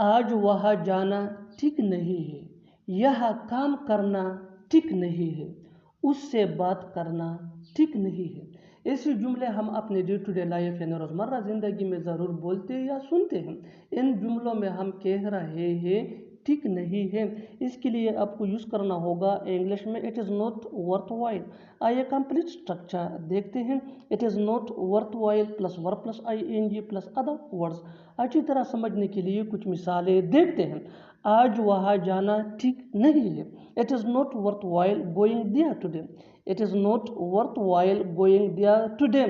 आज वहाँ जाना ठीक नहीं है, यह काम करना ठीक नहीं है, उससे बात करना ठीक नहीं है। ऐसे जुमले हम अपने डे टू डे लाइफ यानी रोज़मर्रा ज़िंदगी में ज़रूर बोलते या सुनते हैं। इन जुमलों में हम कह रहे हैं ठीक नहीं है, इसके लिए आपको यूज़ करना होगा इंग्लिश में it is not worth while. आइए कंप्लीट स्ट्रक्चर देखते हैं। It is not worth while plus verb plus ing plus other words. अच्छी तरह समझने के लिए कुछ मिसालें देखते हैं। आज वहाँ जाना ठीक नहीं है, it is not worth while going there today. It is not worth while going there today.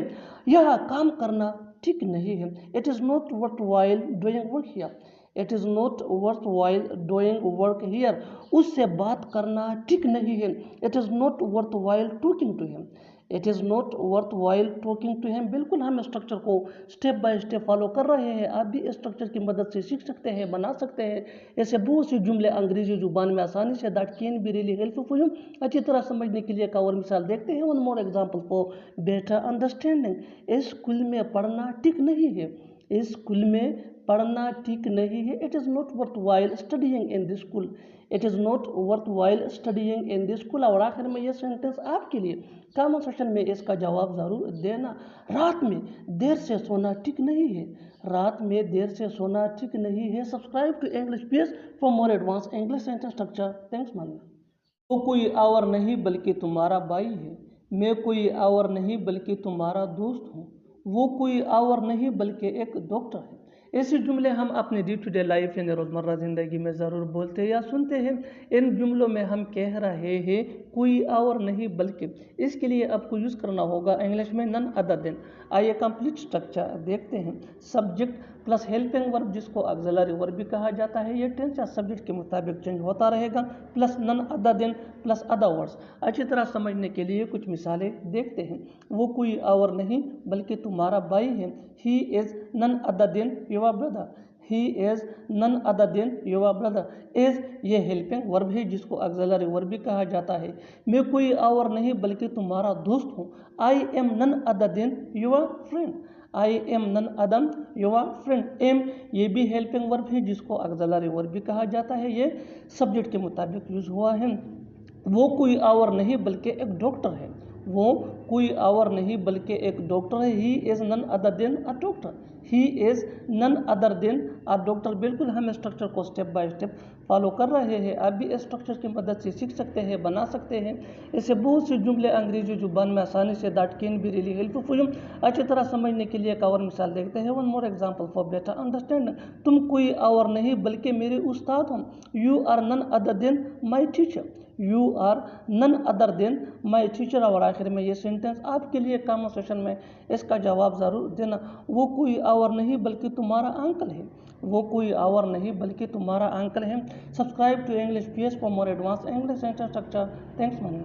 यह काम करना ठीक नहीं है, it is not worth while doing work here. It is not worth while doing work here. उससे बात करना ठीक नहीं है, it is not worth while talking to him. It is not worth while talking to him. बिल्कुल हम structure को step by step follow कर रहे हैं। आप भी इस स्ट्रक्चर की मदद से सीख सकते हैं, बना सकते हैं ऐसे बहुत से जुमले अंग्रेजी जुबान में आसानी say that can be really helpful for you. अच्छी तरह समझने के लिए एक और मिसाल देखते हैं। One more example for better understanding. इस स्कूल में पढ़ना ठीक नहीं है, इस स्कूल में पढ़ना ठीक नहीं है। It is not worth while studying in this school. It is not worth while studying in this school. और आखिर में ये सेंटेंस आपके लिए कमेंट सेक्शन में इसका जवाब ज़रूर देना। रात में देर से सोना ठीक नहीं है, रात में देर से सोना ठीक नहीं है। Subscribe to English page for more advance English sentence structure. Thanks मानना। वो कोई और नहीं बल्कि तुम्हारा भाई है, मैं कोई और नहीं बल्कि तुम्हारा दोस्त हूँ, वो कोई और नहीं बल्कि एक डॉक्टर है। ऐसे जुमले हम अपने डे टू डे लाइफ यानी रोज़मर्रा ज़िंदगी में ज़रूर बोलते या सुनते हैं। इन जुमलों में हम कह रहे हैं कोई और नहीं बल्कि, इसके लिए आपको यूज़ करना होगा इंग्लिश में नन अदर देन। आइए कंप्लीट स्ट्रक्चर देखते हैं। सब्जेक्ट प्लस हेल्पिंग वर्ब जिसको ऑक्सिलरी वर्ब भी कहा जाता है, ये टेंस या सब्जेक्ट के मुताबिक चेंज होता रहेगा, plus none other than plus other words. अच्छी तरह समझने के लिए कुछ मिसालें देखते हैं। वो कोई और नहीं बल्कि तुम्हारा भाई है, he is none other than your brother. He is none other than your brother. Is ये हेल्पिंग वर्ब है जिसको ऑक्सिलरी वर्ब भी कहा जाता है। मैं कोई और नहीं बल्कि तुम्हारा दोस्त हूँ। I am none other than your friend. I am none other your friend. Am ये भी हेल्पिंग वर्ब है जिसको ऑक्सिलरी वर्ब भी कहा जाता है, ये सब्जेक्ट के मुताबिक यूज हुआ है। वो कोई और नहीं बल्कि एक डॉक्टर है, वो कोई और नहीं बल्कि एक डॉक्टर है। He is none other than a doctor. He is none other than a doctor. बिल्कुल हम स्ट्रक्चर को स्टेप बाय स्टेप फॉलो कर रहे हैं। आप भी इस स्ट्रक्चर की मदद से सीख सकते हैं, बना सकते हैं ऐसे बहुत से जुमले अंग्रेजी जुबान में आसानी say that can be really helpful for you. अच्छी तरह समझने के लिए एक और मिसाल देखते हैं। One more example for better understanding. तुम कोई और नहीं बल्कि मेरे उस्ताद हो। You are none other than my teacher. You are none other than my teacher. और आखिर में ये सेंटेंस आपके लिए कमेंट सेक्शन में इसका जवाब ज़रूर देना। वो कोई और नहीं बल्कि तुम्हारा अंकल है, वो कोई और नहीं बल्कि तुम्हारा अंकल है। Subscribe to English page for more advance English sentence structure. Thanks मानिए।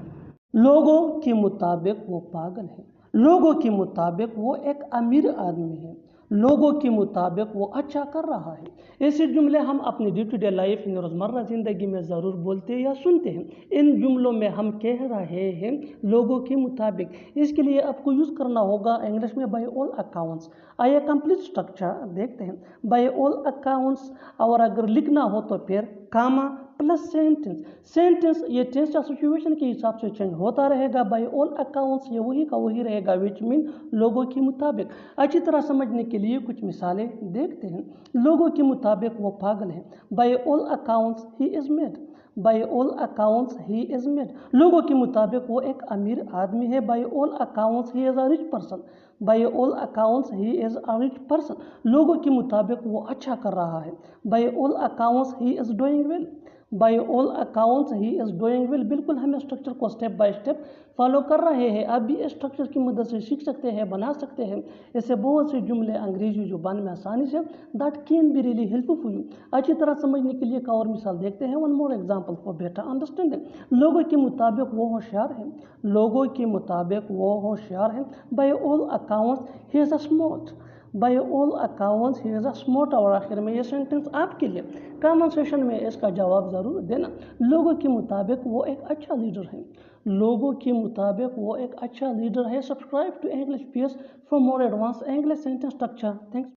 लोगों के मुताबिक वो पागल है, लोगों के मुताबिक वो एक अमीर आदमी है, लोगों के मुताबिक वो अच्छा कर रहा है। ऐसे जुमले हम अपनी डे टू डे लाइफ में रोज़मर्रा ज़िंदगी में ज़रूर बोलते या सुनते हैं। इन जुमलों में हम कह रहे हैं लोगों के मुताबिक, इसके लिए आपको यूज़ करना होगा इंग्लिश में बाय ऑल अकाउंट्स। आइए कंप्लीट स्ट्रक्चर देखते हैं। बाय ऑल अकाउंट्स, और अगर लिखना हो तो फिर कामा प्लस सेंटेंस। सेंटेंस ये टेंस या सिचुएशन के हिसाब से चेंज होता रहेगा। बाय ऑल अकाउंट्स ये वही का वही रहेगा, विच मीन लोगों के मुताबिक। अच्छी तरह समझने के लिए कुछ मिसालें देखते हैं। लोगों के मुताबिक वो पागल है। By all accounts he is mad. By all accounts he is mad. लोगों के मुताबिक वो एक अमीर आदमी है। By all accounts he is a rich person. By all accounts he is a rich person. लोगों के मुताबिक वो अच्छा कर रहा है। By all accounts he is doing well. By all accounts he is doing well. बिल्कुल हम स्ट्रक्चर को स्टेप बाय स्टेप फॉलो कर रहे हैं। आप भी स्ट्रक्चर की मदद से सीख सकते हैं, बना सकते हैं ऐसे बहुत से जुमले अंग्रेजी जुबान में आसानी say that can be really helpful for you. अच्छी तरह समझने के लिए एक और मिसाल देखते हैं। One more example for better understanding. लोगों के मुताबिक वो होशियार है, लोगों के मुताबिक वो होशियार है। By all accounts he is a smart. By all accounts he is a smart. और आखिर में ये सेंटेंस आपके लिए कमेंट सेक्शन में इसका जवाब ज़रूर देना। लोगों के मुताबिक वो एक अच्छा लीडर है, लोगों के मुताबिक वो एक अच्छा लीडर है। Subscribe to English page for more advance English sentence structure. Thanks.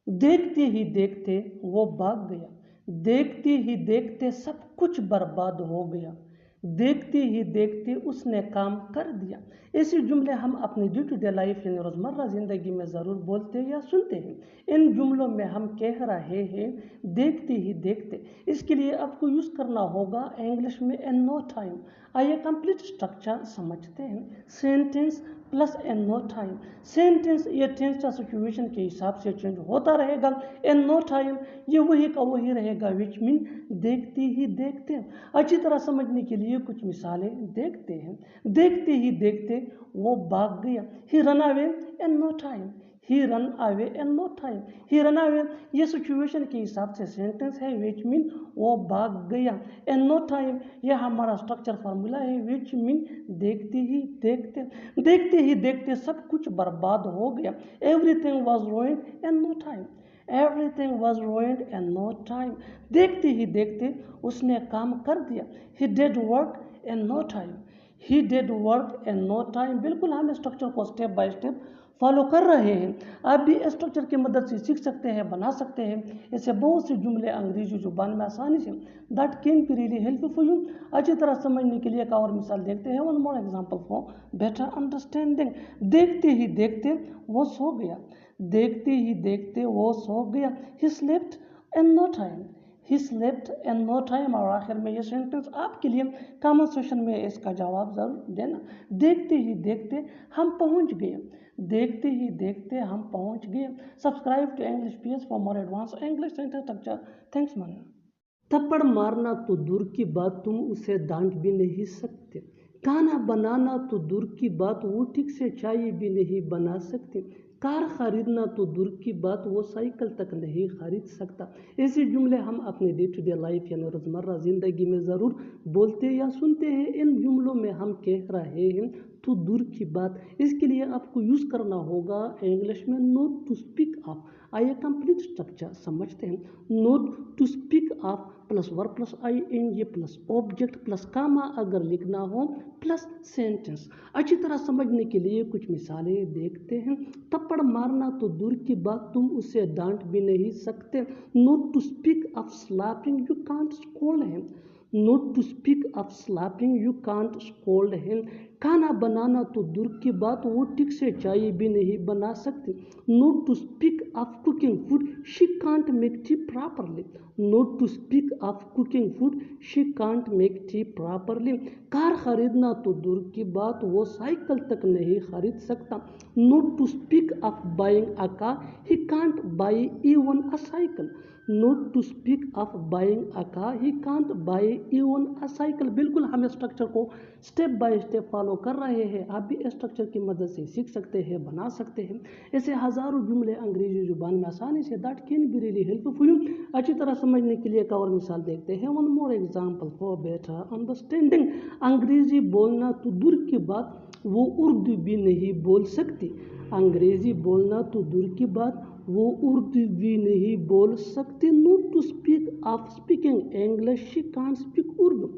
देखते ही देखते वो भाग गया, देखते ही देखते सब कुछ बर्बाद हो गया। देखते ही देखते उसने काम कर दिया। ऐसे जुमले हम अपनी डे टू डे लाइफ यानी रोज़मर्रा ज़िंदगी में ज़रूर बोलते हैं या सुनते हैं। इन जुमलों में हम कह रहे हैं देखते ही देखते। इसके लिए आपको यूज़ करना होगा इंग्लिश में इन नो टाइम। आइए कंप्लीट स्ट्रक्चर समझते हैं। Sentence plus in no time. Sentence ये टेंस या सिचुएशन के हिसाब से चेंज होता रहेगा। इन नो टाइम ये वही का वही रहेगा, विच मीन देखते ही देखते। अच्छी तरह समझने के लिए कुछ मिसालें देखते हैं। देखते ही देखते वो भाग गया। He run away in no time. He run away in no time. He run away ये सिचुएशन के हिसाब से सेंटेंस है, विच मीन वो भाग गया। इन नो टाइम ये हमारा स्ट्रक्चर फार्मूला है, विच मीन देखते ही देखते। देखते ही देखते सब कुछ बर्बाद हो गया। Everything was ruined in no time. Everything was ruined in no time. देखते ही देखते उसने काम कर दिया। He did work in no time. He did work in no time. बिल्कुल हम स्ट्रक्चर को स्टेप बाय स्टेप फॉलो कर रहे हैं। आप भी स्ट्रक्चर की मदद से सीख सकते हैं, बना सकते हैं। ऐसे बहुत से जुमले अंग्रेजी जुबान में आसानी say that can be really helpful for you. अच्छी तरह समझने के लिए एक और मिसाल देखते हैं। One more example for better understanding. देखते ही देखते वो सो गया। देखते ही देखते वो सो गया। He slept in no time. He slept in no time. और आखिर में ये सेंटेंस आपके लिए कमेंट सेक्शन में इसका जवाब जरूर देना। देखते ही देखते हम पहुंच गए। देखते ही देखते हम पहुंच गए। Subscribe to English PS for more advance English sentence structure. Thanks मन। थप्पड़ मारना तो दूर की बात, तुम उसे डांट भी नहीं सकते। खाना बनाना तो दूर की बात, वो ठीक से चाय भी नहीं बना सकते। कार खरीदना तो दूर की बात, वो साइकिल तक नहीं खरीद सकता। ऐसे जुमले हम अपने डे टू डे लाइफ यानी रोज़मर्रा ज़िंदगी में ज़रूर बोलते या सुनते हैं। इन जुमलों में हम कह रहे हैं तो दूर की बात। इसके लिए आपको यूज़ करना होगा इंग्लिश में नोट टू स्पीक अप। आइए कंप्लीट स्ट्रक्चर समझते हैं। Not to speak up plus verb plus ing plus object plus comma अगर लिखना हो प्लस सेंटेंस। अच्छी तरह समझने के लिए कुछ मिसालें देखते हैं। थप्पड़ मारना तो दूर की बात, तुम उसे डांट भी नहीं सकते। Not to speak of slapping, you can't scold him. Not to speak of slapping, you can't scold him. खाना बनाना तो दूर की बात, वो ठीक से चाय भी नहीं बना सकती। Not to speak of cooking food, she can't make tea properly. Not to speak of cooking food, she can't make tea properly. कार खरीदना तो दूर की बात, वो साइकिल तक नहीं खरीद सकता। Not to speak of buying a car, he can't buy even a cycle. Not to speak of buying a car, he can't buy even a cycle. बिल्कुल हम स्ट्रक्चर को स्टेप बाय स्टेप फॉलो कर रहे हैं। आप भी structure की मदद से सीख सकते हैं, बना सकते हैं। ऐसे हज़ारों जुमले अंग्रेजी जुबान में आसानी say that can be really helpful you. अच्छी तरह समझने के लिए एक और मिसाल देखते हैं। One more example for better understanding. अंग्रेजी बोलना तो दूर की बात, वो उर्दू भी नहीं बोल सकती। अंग्रेजी बोलना तो दूर की बात, वो उर्दू भी नहीं बोल सकती। Not to speak of speaking English, she can't speak Urdu.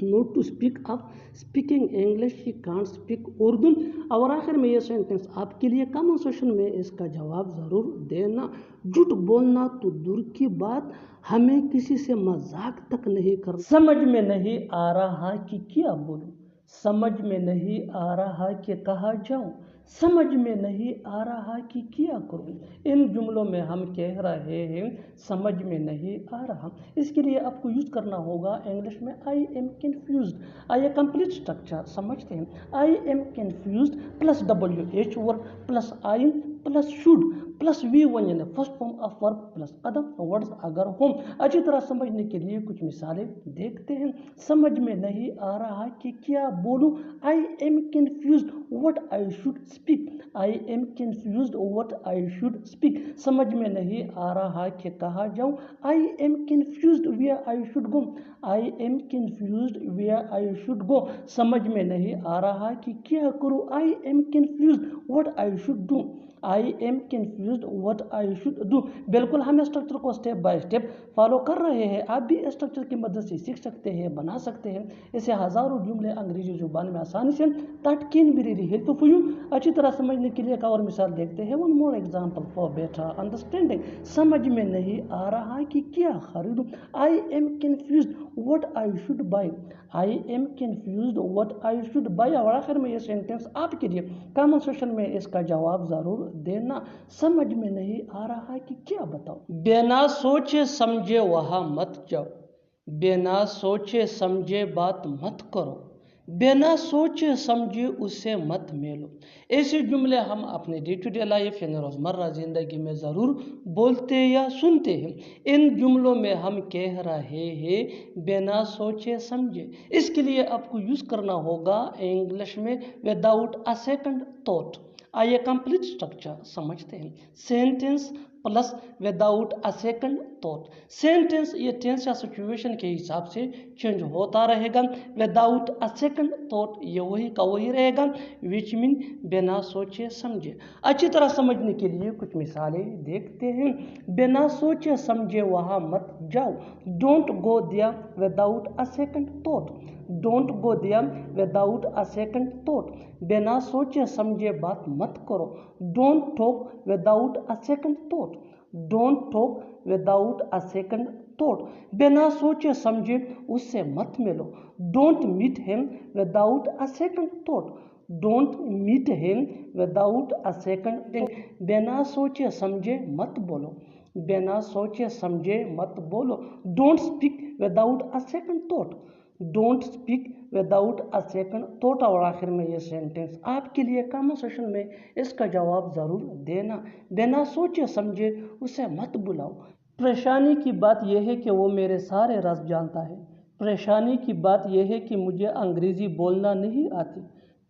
Not to speak of speaking English, she can't speak Urdu. और आखिर में ये सेंटेंस आपके लिए कमेंट सेक्शन में इसका जवाब ज़रूर देना। झूठ बोलना तो दूर की बात, हमें किसी से मजाक तक नहीं करना। समझ में नहीं आ रहा कि क्या बोलूं। समझ में नहीं आ रहा कि कहाँ जाऊं। समझ में नहीं आ रहा कि क्या करूं। इन जुमलों में हम कह रहे हैं समझ में नहीं आ रहा। इसके लिए आपको यूज़ करना होगा इंग्लिश में आई एम कन्फ्यूज्ड। आइए कंप्लीट स्ट्रक्चर समझते हैं। आई am confused plus WH word plus I plus should plus V1 यानी first form of verb plus other words अगर हों। अच्छी तरह समझने के लिए कुछ मिसालें देखते हैं। समझ में नहीं आ रहा कि क्या बोलूं। I am confused what I should speak. I am confused what I should speak. समझ में नहीं आ रहा कि कहाँ जाऊं। I am confused where I should go. I am confused where I should go. समझ में नहीं आ रहा कि क्या करूं। I am confused what I should do. I am confused what I should do. बिल्कुल हम स्ट्रक्चर को स्टेप बाय स्टेप फॉलो कर रहे हैं। आप भी स्ट्रक्चर की मदद से सीख सकते हैं, बना सकते हैं। ऐसे हज़ारों जुमले अंग्रेजी जुबान में आसानी say that can be really helpful you. अच्छी तरह समझने के लिए एक और मिसाल देखते हैं। One more example for better understanding. समझ में नहीं आ रहा कि क्या खरीदूं। I am confuse what I should by. I am confuse what I should by. और आखिर में ये सेंटेंस आपके लिए, कमेंट सेक्शन में इसका जवाब ज़रूर देना। समझ में नहीं आ रहा कि क्या बताओ। बिना सोचे समझे वहाँ मत जाओ। बिना सोचे समझे बात मत करो। बिना सोचे समझे उसे मत मेलो। ऐसे जुमले हम अपने डे टू डे लाइफ यानी रोज़मर्रा ज़िंदगी में ज़रूर बोलते या सुनते हैं। इन जुमलों में हम कह रहे हैं बिना सोचे समझे। इसके लिए आपको यूज़ करना होगा इंग्लिश में विदाउट अ सेकंड थॉट। आइए कंप्लीट स्ट्रक्चर समझते हैं। Sentence plus without a second thought. Sentence ये टेंस या सिचुएशन के हिसाब से चेंज होता रहेगा। विदाउट अ सेकंड थॉट ये वही का वही रहेगा, विच मीन बिना सोचे समझे। अच्छी तरह समझने के लिए कुछ मिसालें देखते हैं। बिना सोचे समझे वहाँ मत जाओ। Don't go there without a second thought. Don't go there without a second thought. बिना सोचे समझे बात मत करो। Don't talk without a second thought. Don't talk without a second thought. बिना सोचे समझे उससे मत मिलो। Don't meet him without a second thought. Don't meet him without a second thought. बिना सोचे समझे मत बोलो। बिना सोचे समझे मत बोलो। Don't speak without a second thought. Don't speak without a second thought. और आखिर में ये सेंटेंस आपके लिए कमेंट सेक्शन में इसका जवाब ज़रूर देना। बिना सोचे समझे उसे मत बुलाओ। परेशानी की बात यह है कि वो मेरे सारे राज जानता है। परेशानी की बात यह है कि मुझे अंग्रेज़ी बोलना नहीं आती।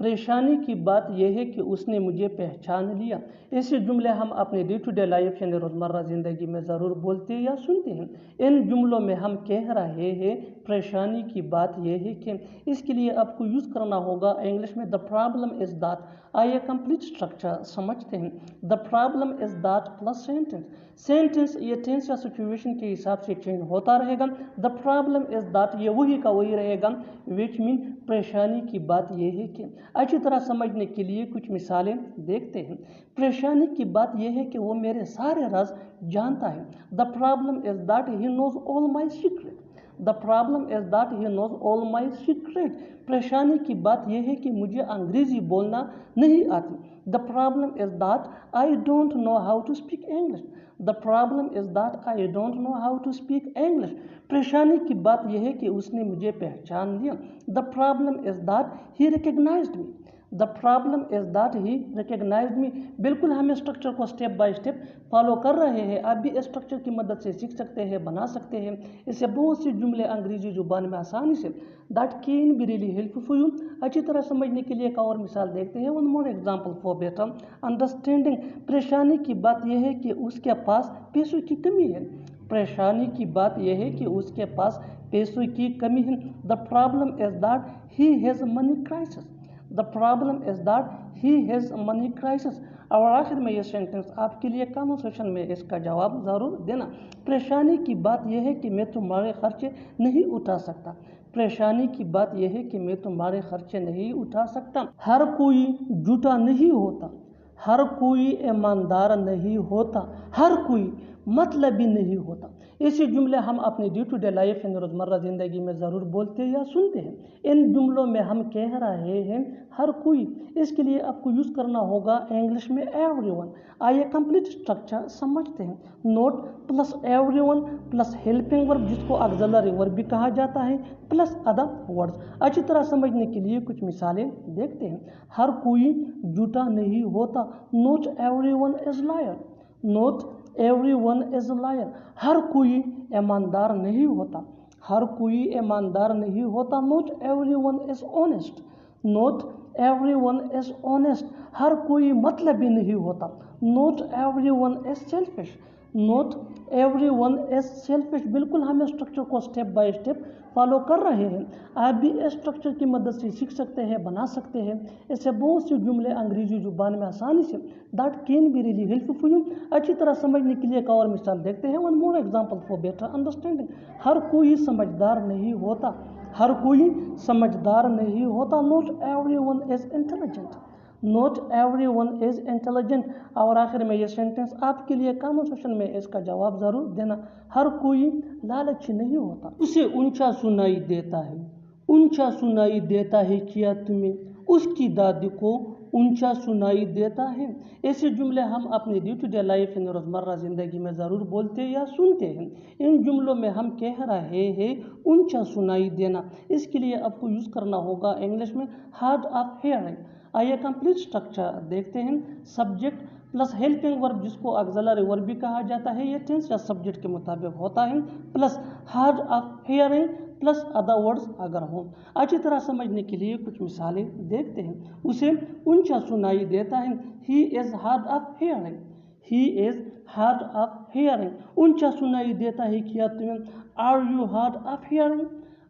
परेशानी की बात यह है कि उसने मुझे पहचान लिया। ऐसे जुमले हम अपने डे टू डे लाइफ यानी रोज़मर्रा ज़िंदगी में ज़रूर बोलते या सुनते हैं। इन जुमलों में हम कह रहे हैं परेशानी की बात यह है कि। इसके लिए आपको यूज़ करना होगा इंग्लिश में द प्रॉब्लम इज़ दैट। आइए कंप्लीट स्ट्रक्चर समझते हैं। The problem is that plus sentence. Sentence ये टेंस या सिचुएशन के हिसाब से चेंज होता रहेगा। द प्रॉब्लम इज़ दैट ये वही का वही रहेगा, विच मीन परेशानी की बात यह है कि। अच्छी तरह समझने के लिए कुछ मिसालें देखते हैं। परेशानी की बात यह है कि वो मेरे सारे राज जानता है। The problem is that he knows all my secret. The problem is that he knows all my secret. परेशानी की बात यह है कि मुझे अंग्रेज़ी बोलना नहीं आती। The problem is that I don't know how to speak English. The problem is that I don't know how to speak English. परेशानी की बात यह है कि उसने मुझे पहचान लिया। The problem is that he recognised me. The problem is that he recognised me. बिल्कुल हम स्ट्रक्चर को स्टेप बाय स्टेप फॉलो कर रहे हैं। आप भी स्ट्रक्चर की मदद से सीख सकते हैं, बना सकते हैं। इससे बहुत से जुमले अंग्रेजी जुबान में आसानी say that can be really helpful for you. अच्छी तरह समझने के लिए एक और मिसाल देखते हैं। One more example for better understanding. परेशानी की बात यह है कि उसके पास पैसों की कमी है। परेशानी की बात यह है कि उसके पास पैसों की कमी है। The problem is that he has money crisis. The problem is that he has money crisis. और आखिर में ये सेंटेंस आपके लिए कमेंट सेक्शन में इसका जवाब ज़रूर देना। परेशानी की बात यह है कि मैं तुम्हारे खर्चे नहीं उठा सकता। परेशानी की बात यह है कि मैं तुम्हारे खर्चे नहीं उठा सकता। हर कोई झूठा नहीं होता। हर कोई ईमानदार नहीं होता। हर कोई मतलबी नहीं होता। ऐसे जुमले हम अपने डे टू डे लाइफ यानी रोज़मर्रा ज़िंदगी में ज़रूर बोलते या सुनते हैं। इन जुमलों में हम कह रहे हैं हर कोई। इसके लिए आपको यूज़ करना होगा इंग्लिश में एवरीवन। आइए कंप्लीट स्ट्रक्चर समझते हैं। Note plus everyone plus helping verb जिसको ऑक्सिलरी वर्ब भी कहा जाता है प्लस अदर वर्ड्स। अच्छी तरह समझने के लिए कुछ मिसालें देखते हैं। हर कोई झूठा नहीं होता। Not everyone is liar. Not everyone is liar. हर कोई ईमानदार नहीं होता। हर कोई ईमानदार नहीं होता। Not everyone is honest. Not everyone is honest. हर कोई मतलबी नहीं होता। Not everyone is selfish. Not everyone is selfish. बिल्कुल हम स्ट्रक्चर को स्टेप बाय स्टेप फॉलो कर रहे हैं। आप भी इस स्ट्रक्चर की मदद से सीख सकते हैं, बना सकते हैं। इससे बहुत से जुमले अंग्रेजी जुबान में आसानी say that can be really helpful for you. अच्छी तरह समझने के लिए एक और मिसाल देखते हैं। One more example for better understanding. हर कोई समझदार नहीं होता। हर कोई समझदार नहीं होता। Not everyone is intelligent. Not everyone is intelligent. और आखिर में ये सेंटेंस आपके लिए कमेंट सेक्शन में इसका जवाब ज़रूर देना। हर कोई लालची नहीं होता। उसे ऊंचा सुनाई देता है, ऊंचा सुनाई देता है क्या तुम्हें? उसकी दादी को ऊंचा सुनाई देता है। ऐसे जुमले हम अपनी डे टू डे लाइफ यानी रोज़मर्रा ज़िंदगी में ज़रूर बोलते या सुनते हैं। इन जुमलों में हम कह रहे हैं ऊंचा सुनाई देना। इसके लिए आपको यूज़ करना होगा इंग्लिश में हार्ड ऑफ हेयरिंग। आइए कंप्लीट स्ट्रक्चर देखते हैं। सब्जेक्ट प्लस हेल्पिंग वर्ब जिसको ऑक्सिलरी वर्ब भी कहा जाता है, ये टेंस या सब्जेक्ट के मुताबिक होता है, plus hard of hearing plus other words अगर हों। अच्छी तरह समझने के लिए कुछ मिसालें देखते हैं। उसे ऊंचा सुनाई देता है, he is hard of hearing, he is hard of hearing. ऊंचा सुनाई देता है क्या तुम्हें? Are you hard of hearing,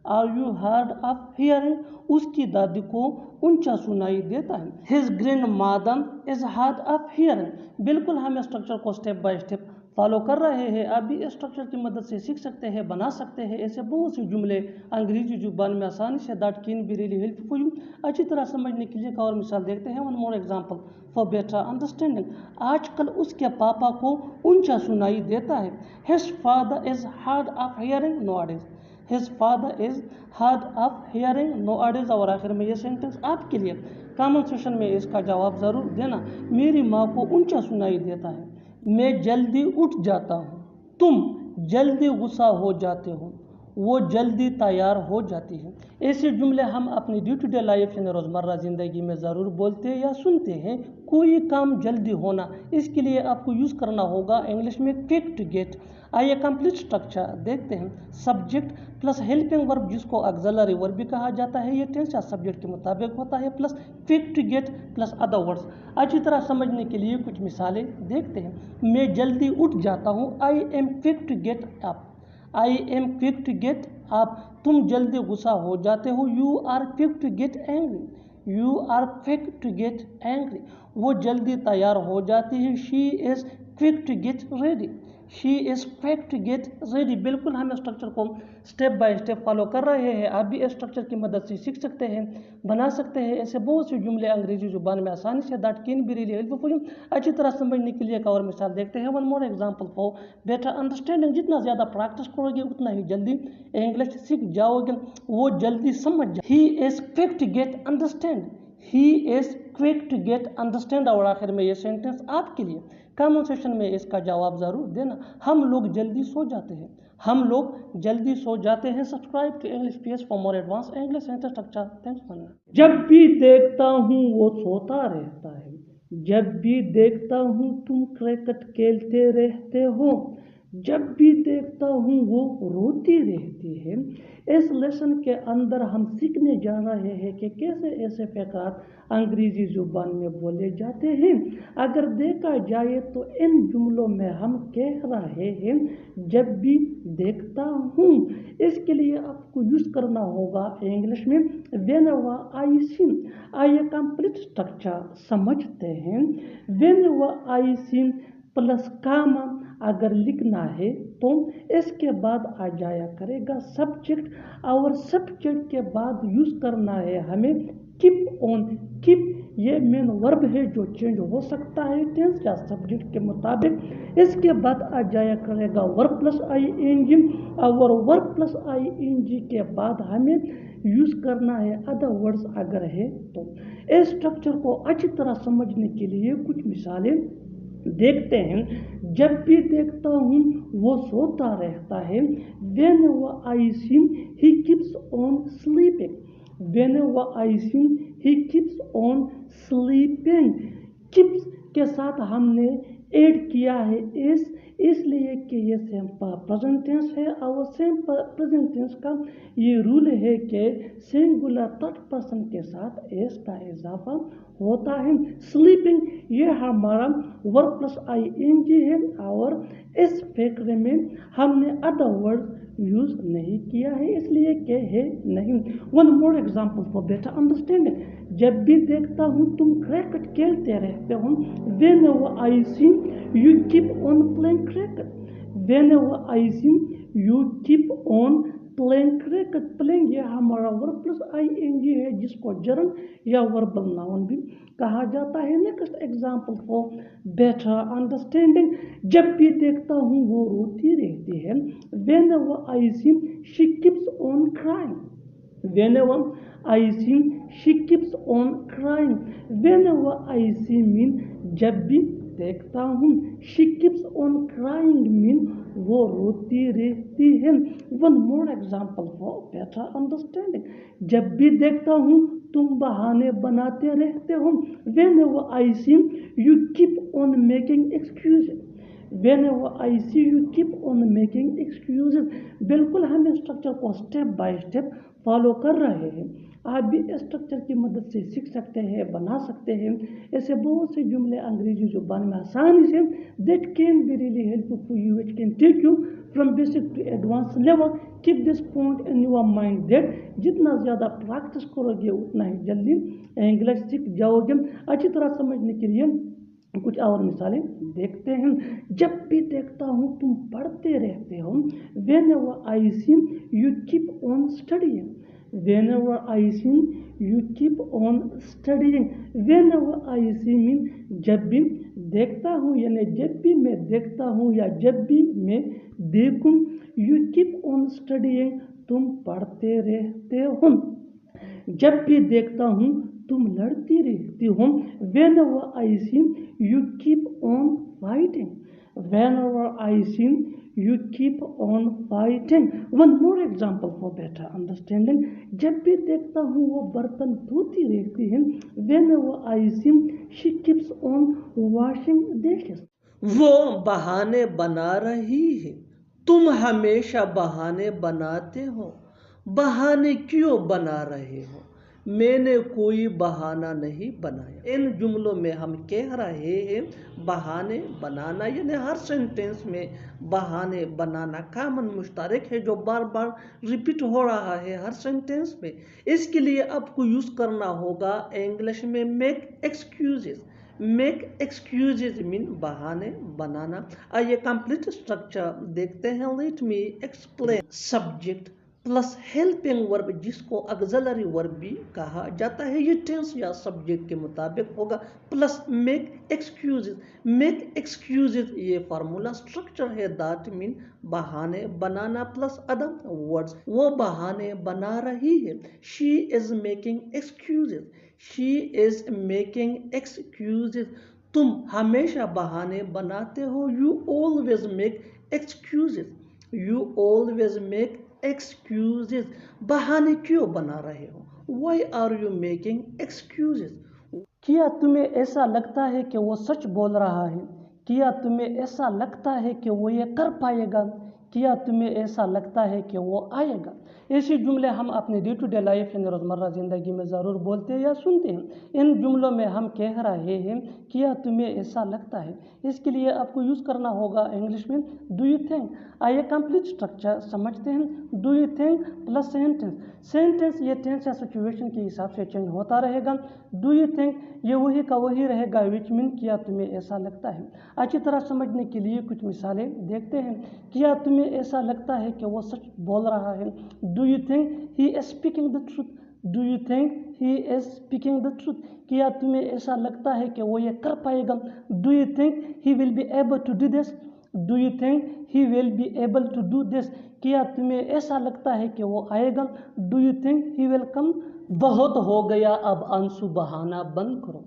are you hard of hearing. उसकी दादी को ऊंचा सुनाई देता है। His grandmother is hard of hearing. बिल्कुल हम स्ट्रक्चर को स्टेप बाय स्टेप फॉलो कर रहे हैं। आप भी स्ट्रक्चर की मदद से सीख सकते हैं, बना सकते हैं ऐसे बहुत से जुमले अंग्रेजी जुबान में आसानी से। That can be really helpful for you. अच्छी तरह समझने के लिए एक और मिसाल देखते हैं। One more example for better understanding. आजकल उसके पापा को ऊंचा सुनाई देता है। His father is hard of hearing nowadays, his father is hard of hearing nowadays. और आखिर में ये सेंटेंस आपके लिए कमेंट सेक्शन में इसका जवाब ज़रूर देना। मेरी माँ को ऊंचा सुनाई देता है, मैं जल्दी उठ जाता हूँ, तुम जल्दी गुस्सा हो जाते हो, वो जल्दी तैयार हो जाती है। ऐसे जुमले हम अपनी डे टू डे लाइफ यानी रोज़मर्रा ज़िंदगी में ज़रूर बोलते या सुनते हैं। कोई काम जल्दी होना, इसके लिए आपको यूज़ करना होगा इंग्लिश में क्विक टू गेट। आइए कंप्लीट स्ट्रक्चर देखते हैं। सब्जेक्ट प्लस हेल्पिंग वर्ब जिसको ऑक्सिलरी वर्ब भी कहा जाता है, ये टेंस या सब्जेक्ट के मुताबिक होता है, plus quick to get plus other words. अच्छी तरह समझने के लिए कुछ मिसालें देखते हैं। मैं जल्दी उठ जाता हूँ, I am quick to get up, I am quick to get up. तुम जल्दी गुस्सा हो जाते हो, you are quick to get angry, you are quick to get angry. वो जल्दी तैयार हो जाती है, she is quick to get ready, she is quick to get ready. बिल्कुल हम स्ट्रक्चर को स्टेप बाय स्टेप फॉलो कर रहे हैं। आप भी स्ट्रक्चर की मदद से सीख सकते हैं, बना सकते हैं ऐसे बहुत से जुमले अंग्रेजी जुबान में आसानी से। That can be really helpful for you. अच्छी तरह समझने के लिए एक और मिसाल देखते हैं। One more example for better understanding. जितना ज़्यादा प्रैक्टिस करोगे उतना ही जल्दी इंग्लिश सीख जाओगे। वो जल्दी समझ जाए, he is quick to get understand, he is quick to get understand. और आखिर में ये सेंटेंस आपके लिए कमेंट सेक्शन में इसका जवाब ज़रूर देना। हम लोग जल्दी सो जाते हैं, हम लोग जल्दी सो जाते हैं। Subscribe to English PS for more advance English sentence structure. Thanks for watching. जब भी देखता हूँ वो सोता रहता है, जब भी देखता हूँ तुम क्रिकेट खेलते रहते हो, जब भी देखता हूँ वो रोती रहती है। इस लेसन के अंदर हम सीखने जा रहे हैं कि कैसे ऐसे फ़क़रात अंग्रेज़ी ज़ुबान में बोले जाते हैं। अगर देखा जाए तो इन जुमलों में हम कह रहे हैं जब भी देखता हूँ। इसके लिए आपको यूज़ करना होगा इंग्लिश में व्हेनेवर आई सी। आइए कंप्लीट स्ट्रक्चर समझते हैं। Whenever I C plus comma अगर लिखना है तो इसके बाद आ जाया करेगा सब्जेक्ट, और सब्जेक्ट के बाद यूज़ करना है हमें कीप ऑन। कीप ये मेन वर्ब है जो चेंज हो सकता है टेंस या सब्जेक्ट के मुताबिक। इसके बाद आ जाया करेगा verb plus I N G, और verb plus I N G के बाद हमें यूज़ करना है अदर वर्ड्स अगर है तो। इस स्ट्रक्चर को अच्छी तरह समझने के लिए कुछ मिसालें देखते हैं। जब भी देखता हूँ वो सोता रहता है। Whenever I see he keeps on sleeping, whenever I see he keeps on sleeping। keeps के साथ हमने ऐड किया है इसलिए कि ये सेम प्रेजेंट टेंस है, और सेम प्रेजेंट टेंस का ये रूल है कि सिंगुलर थर्ड पर्सन के साथ एस का इजाफा होता है। स्लीपिंग ये हमारा verb plus I N G है, और इस फैक्ट्री में हमने अदर वर्ड यूज़ नहीं किया है इसलिए कि है नहीं। One more example for better understanding. जब भी देखता हूँ तुम क्रिकेट खेलते रहते हो। Whenever I see you keep on playing cricket, whenever I see you keep on playing cricket, playing ये हमारा वर्ब प्लस ing है जिसको जर्म या वर्बल नाउन भी कहा जाता है। Next example for better understanding, जब भी देखता हूँ वो रोती रहती है। Whenever I see she keeps on crying. Whenever I see she keeps on crying. Whenever I see mean जब भी देखता हूँ, she keeps on crying mean वो रोती रहती है। One more example for better understanding, जब भी देखता हूँ तुम बहाने बनाते रहते हो। Whenever I see you keep on making excuses. Whenever I see you keep on making excuses, बिल्कुल हम इस स्ट्रक्चर को स्टेप बाय स्टेप फॉलो कर रहे हैं। आप भी इस स्ट्रक्चर की मदद से सीख सकते हैं, बना सकते हैं ऐसे बहुत से जुमले अंग्रेजी जुबान में आसानी से that can be really helpful for you, which can take you from basic to advanced level. Keep this point in your mind that जितना ज़्यादा प्रैक्टिस करोगे उतना ही जल्दी इंग्लिश सीख जाओगे। अच्छी तरह समझने के लिए कुछ और मिसालें देखते हैं। जब भी देखता हूँ तुम पढ़ते रहते हो। Whenever I see you keep on studying. Whenever I see you keep on studying. Whenever I see mean जब भी देखता हूँ, यानी जब भी मैं देखता हूँ या जब भी मैं देखूँ। You keep on studying तुम पढ़ते रहते हो। जब भी देखता हूँ तुम लड़ती रहती हो। Whenever I see you keep on fighting. Whenever I see you keep on fighting. One more example for better understanding, जब भी देखता हूँ वो बर्तन धोती रहती है। Whenever I see she keeps on washing dishes. वो बहाने बना रही है, तुम हमेशा बहाने बनाते हो। बहाने क्यों बना रहे हो? मैंने कोई बहाना नहीं बनाया। इन जुमलों में हम कह रहे हैं बहाने बनाना, यानी हर सेंटेंस में बहाने बनाना कॉमन मुश्तरक है जो बार बार रिपीट हो रहा है हर सेंटेंस में। इसके लिए आपको यूज करना होगा इंग्लिश में make excuses. Make excuses mean बहाने बनाना। आइए कंप्लीट स्ट्रक्चर देखते हैं। Let me explain. Subject plus helping verb जिसको ऑक्सिलरी वर्ब भी कहा जाता है, ये टेंस या सब्जेक्ट के मुताबिक होगा, plus make excuses. Make excuses ये फार्मूला स्ट्रक्चर है, दैट मीन बहाने बनाना प्लस अदर वर्ड्स। वो बहाने बना रही है। She is making excuses. She is making excuses. तुम हमेशा बहाने बनाते हो। You always make excuses. You always make excuses. बहाने क्यों बना रहे हो? Why are you making excuses? क्या तुम्हें ऐसा लगता है कि वो सच बोल रहा है? क्या तुम्हें ऐसा लगता है कि वो ये कर पाएगा? क्या तुम्हें ऐसा लगता है कि वो आएगा? ऐसे जुमले हम अपने डे टू डे लाइफ यानी रोज़मर्रा ज़िंदगी में ज़रूर बोलते हैं या सुनते हैं। इन जुमलों में हम कह रहे हैं क्या तुम्हें ऐसा लगता है। इसके लिए आपको यूज़ करना होगा इंग्लिश में डू यू थिंक। आइए कंप्लीट स्ट्रक्चर समझते हैं। Do you think plus sentence. Sentence ये टेंस या सिचुएशन के हिसाब से चेंज होता रहेगा। डू यू थिंक ये वही का वही रहेगा, विच मीन क्या तुम्हें ऐसा लगता है। अच्छी तरह समझने के लिए कुछ मिसालें देखते हैं। क्या तुम्हें ऐसा लगता है कि वो सच बोल रहा है? Do you think he is speaking the truth. Do you think he is speaking the truth. क्या तुम्हें ऐसा लगता है कि वो ये कर पाएगा? Do you think he will be able to do this. Do you think he will be able to do this. क्या तुम्हें ऐसा लगता है कि वो आएगा? Do you think he will come. बहुत हो गया अब आंसू बहाना बंद करो।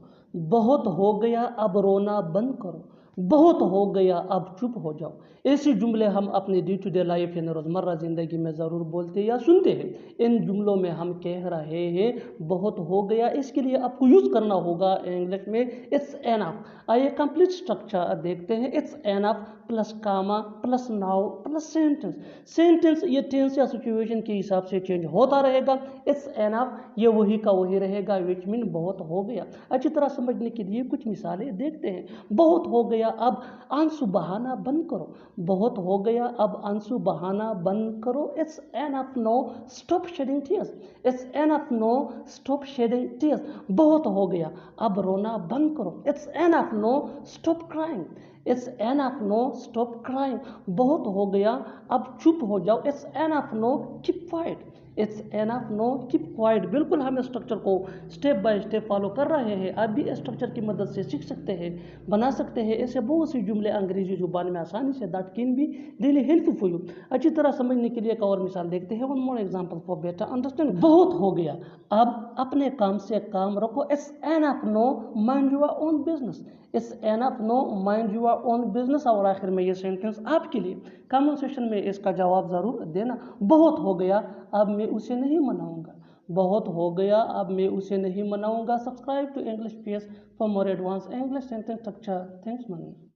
बहुत हो गया अब रोना बंद करो। बहुत हो गया अब चुप हो जाओ। ऐसे जुमले हम अपने डे टू डे लाइफ यानी रोज़मर्रा ज़िंदगी में ज़रूर बोलते या सुनते हैं। इन जुमलों में हम कह रहे हैं बहुत हो गया, इसके लिए आपको यूज़ करना होगा इंग्लिश में इट्स एनफ। आइए कंप्लीट स्ट्रक्चर देखते हैं। It's enough plus comma plus now plus sentence. Sentence ये टेंस या सिचुएशन के हिसाब से चेंज होता रहेगा। इट्स एनफ ये वही का वही रहेगा, विच मीन बहुत हो गया। अच्छी तरह समझने के लिए कुछ मिसालें देखते हैं। बहुत हो गया अब आंसू बहाना बंद करो। बहुत हो गया अब आंसू बहाना बंद करो। It's enough now stop shedding tears. It's enough now stop shedding tears. बहुत हो गया अब रोना बंद करो। It's enough now stop crying. It's enough now stop crying, बहुत हो गया अब चुप हो जाओ। It's enough now keep quiet, it's enough now keep quiet. बिल्कुल हम स्ट्रक्चर को स्टेप बाय स्टेप फॉलो कर रहे हैं, आप भी स्ट्रक्चर की मदद से सीख सकते हैं, बना सकते हैं ऐसे बहुत सी जुमले अंग्रेजी जुबान में आसानी से, that can be really helpful for you. अच्छी तरह समझने के लिए एक और मिसाल देखते हैं, one more example for better understanding. बहुत हो गया अब अपने काम से काम रखो। It's enough now mind your own business, it's enough now mind your own business. और आखिर में ये सेंटेंस आपके लिए, कमेंट सेक्शन में इसका जवाब ज़रूर देना। बहुत हो गया अब मैं उसे नहीं मनाऊंगा, बहुत हो गया अब मैं उसे नहीं मनाऊंगा। Subscribe to English PS for more advance English sentence structure. Thanks money.